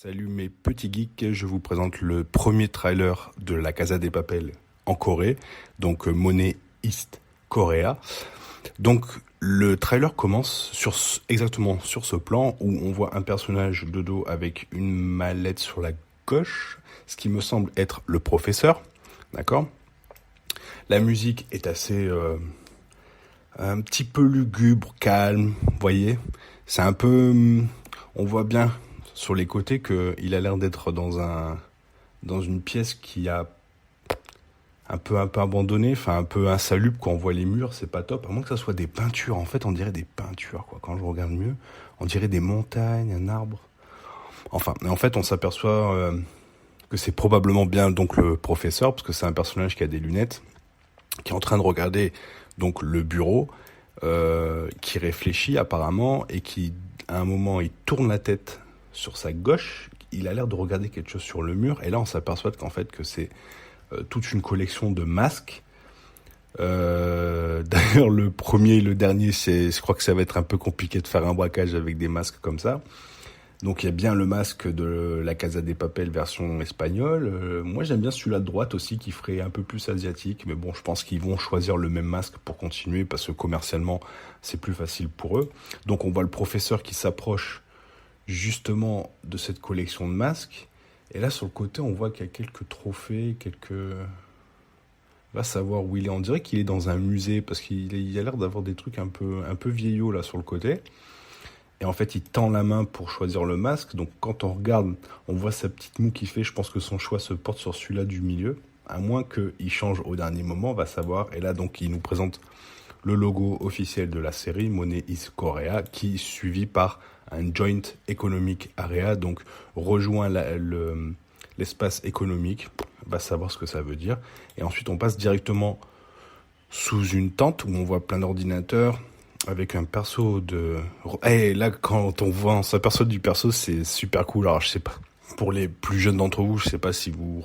Salut mes petits geeks, je vous présente le premier trailer de La Casa de Papel en Corée, donc Money East Korea. Donc le trailer commence exactement sur ce plan où on voit un personnage de dos avec une mallette sur la gauche, ce qui me semble être le professeur, d'accord. La musique est assez un petit peu lugubre, calme, vous voyez. C'est un peu, on voit bien sur les côtés qu'il a l'air d'être dans une pièce qui a un peu abandonnée, enfin un peu insalubre. Quand on voit les murs, c'est pas top. À moins que ça soit des peintures. En fait, on dirait des peintures, quoi. Quand je regarde mieux, on dirait des montagnes, un arbre. Enfin, en fait, on s'aperçoit que c'est probablement bien donc le professeur, parce que c'est un personnage qui a des lunettes, qui est en train de regarder donc le bureau, qui réfléchit apparemment et qui, à un moment, il tourne la tête sur sa gauche. Il a l'air de regarder quelque chose sur le mur, et là, on s'aperçoit qu'en fait, que c'est toute une collection de masques. D'ailleurs, le premier et le dernier, je crois que ça va être un peu compliqué de faire un braquage avec des masques comme ça. Donc il y a bien le masque de La Casa de Papel version espagnole. Moi j'aime bien celui-là de droite aussi qui ferait un peu plus asiatique. Mais bon, je pense qu'ils vont choisir le même masque pour continuer parce que commercialement c'est plus facile pour eux. Donc on voit le professeur qui s'approche justement de cette collection de masques. Et là sur le côté on voit qu'il y a quelques trophées, va savoir où il est. On dirait qu'il est dans un musée parce qu'il a l'air d'avoir des trucs un peu vieillots là sur le côté. Et en fait, il tend la main pour choisir le masque. Donc quand on regarde, on voit sa petite moue qui fait. Je pense que son choix se porte sur celui-là du milieu. À moins qu'il change au dernier moment, on va savoir. Et là, donc, il nous présente le logo officiel de la série, Money East Korea, qui est suivi par un Joint Economic Area. Donc, rejoint l'espace économique. On va savoir ce que ça veut dire. Et ensuite, on passe directement sous une tente où on voit plein d'ordinateurs, avec un perso de... Et là, quand on s'aperçoit du perso, c'est super cool. Alors, je sais pas, pour les plus jeunes d'entre vous, je sais pas si vous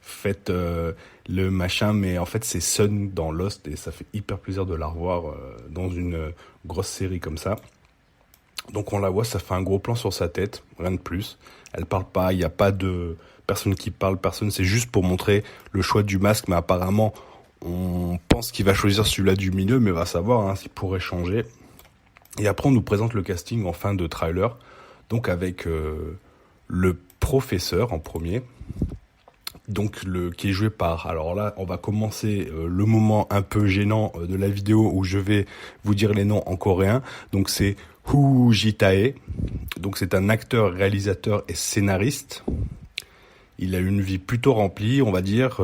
faites le machin, mais en fait, c'est Sun dans Lost, et ça fait hyper plaisir de la revoir dans une grosse série comme ça. Donc, on la voit, ça fait un gros plan sur sa tête, rien de plus. Elle parle pas, il n'y a pas de personne qui parle, c'est juste pour montrer le choix du masque, mais apparemment... On pense qu'il va choisir celui-là du milieu, mais va savoir, hein, s'il pourrait changer. Et après, on nous présente le casting en fin de trailer, donc avec le professeur en premier, donc qui est joué par... Alors là, on va commencer le moment un peu gênant de la vidéo où je vais vous dire les noms en coréen. Donc c'est Woo Ji-tae, donc c'est un acteur, réalisateur et scénariste. Il a une vie plutôt remplie, on va dire.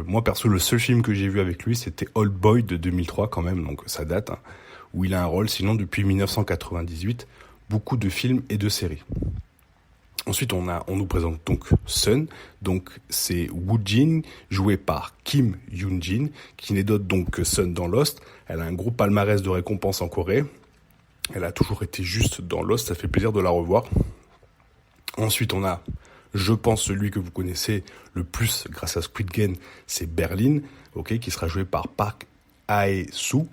Moi, perso, le seul film que j'ai vu avec lui, c'était Old Boy de 2003 quand même, donc ça date, hein, où il a un rôle. Sinon, depuis 1998, beaucoup de films et de séries. Ensuite, on nous présente donc Sun. Donc, c'est Woo Jin, joué par Kim Yoon-jin, qui n'est d'autre donc que Sun dans Lost. Elle a un gros palmarès de récompenses en Corée. Elle a toujours été juste dans Lost, ça fait plaisir de la revoir. Ensuite, on a... Je pense celui que vous connaissez le plus grâce à Squid Game, c'est Berlin, ok, qui sera joué par Park Hae-soo.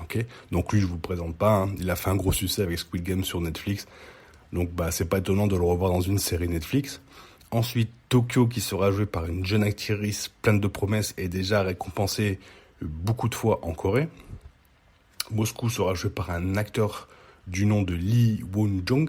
Okay. Donc lui, je vous le présente pas, hein. Il a fait un gros succès avec Squid Game sur Netflix. Donc c'est pas étonnant de le revoir dans une série Netflix. Ensuite, Tokyo, qui sera joué par une jeune actrice pleine de promesses et déjà récompensée beaucoup de fois en Corée. Moscou sera joué par un acteur du nom de Lee Won-jong,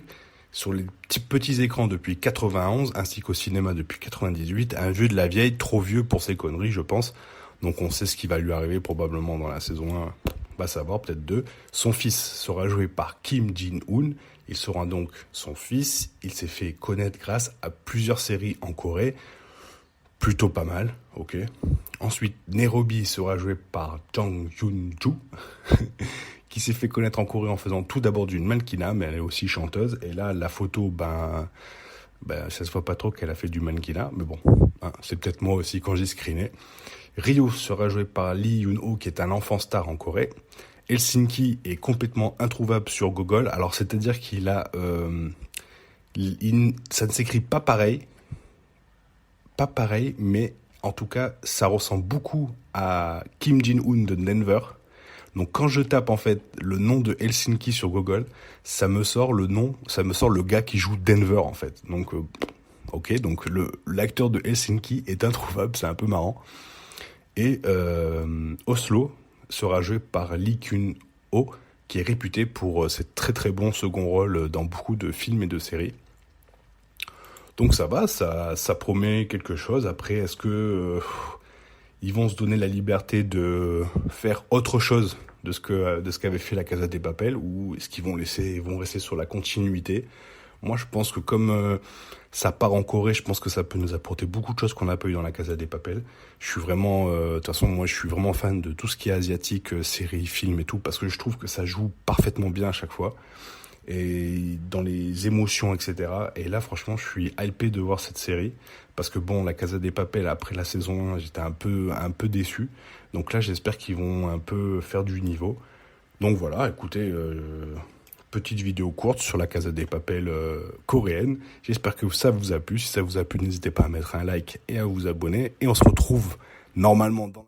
sur les petits écrans depuis 91, ainsi qu'au cinéma depuis 98, un vieux de la vieille, trop vieux pour ses conneries, je pense. Donc on sait ce qui va lui arriver probablement dans la saison 1, va savoir, peut-être 2. Son fils sera joué par Kim Jin-hoon. Il sera donc son fils. Il s'est fait connaître grâce à plusieurs séries en Corée. Plutôt pas mal, ok. Ensuite, Nairobi sera joué par Jang Yoon-joo, qui s'est fait connaître en Corée en faisant tout d'abord d'une mannequinat, mais elle est aussi chanteuse. Et là, la photo, ça se voit pas trop qu'elle a fait du mannequinat, mais bon, hein, c'est peut-être moi aussi quand j'ai screené. Ryo sera joué par Lee Yoon-ho, qui est un enfant star en Corée. Helsinki est complètement introuvable sur Google. Alors, c'est-à-dire qu'il a... ça ne s'écrit pas pareil, mais en tout cas, ça ressemble beaucoup à Kim Jin-hoon de Denver. Donc quand je tape en fait le nom de Helsinki sur Google, ça me sort le gars qui joue Denver en fait. Donc ok, donc l'acteur de Helsinki est introuvable, c'est un peu marrant. Et Oslo sera joué par Lee Kun-ho, qui est réputé pour ses très très bons second rôles dans beaucoup de films et de séries. Donc ça va, ça promet quelque chose. Après, est-ce que ils vont se donner la liberté de faire autre chose de ce qu'avait fait la Casa de Papel, ou est-ce qu'ils vont rester sur la continuité? Moi, je pense que comme ça part en Corée, je pense que ça peut nous apporter beaucoup de choses qu'on n'a pas eu dans la Casa de Papel. Je suis vraiment, de toute façon, moi, je suis vraiment fan de tout ce qui est asiatique, séries, films et tout, parce que je trouve que ça joue parfaitement bien à chaque fois, et dans les émotions, etc. Et là, franchement, je suis hypé de voir cette série, parce que bon, la Casa de Papel, après la saison 1, j'étais un peu déçu. Donc là, j'espère qu'ils vont un peu faire du niveau. Donc voilà, écoutez, petite vidéo courte sur la Casa de Papel coréenne. J'espère que ça vous a plu. Si ça vous a plu, n'hésitez pas à mettre un like et à vous abonner. Et on se retrouve normalement dans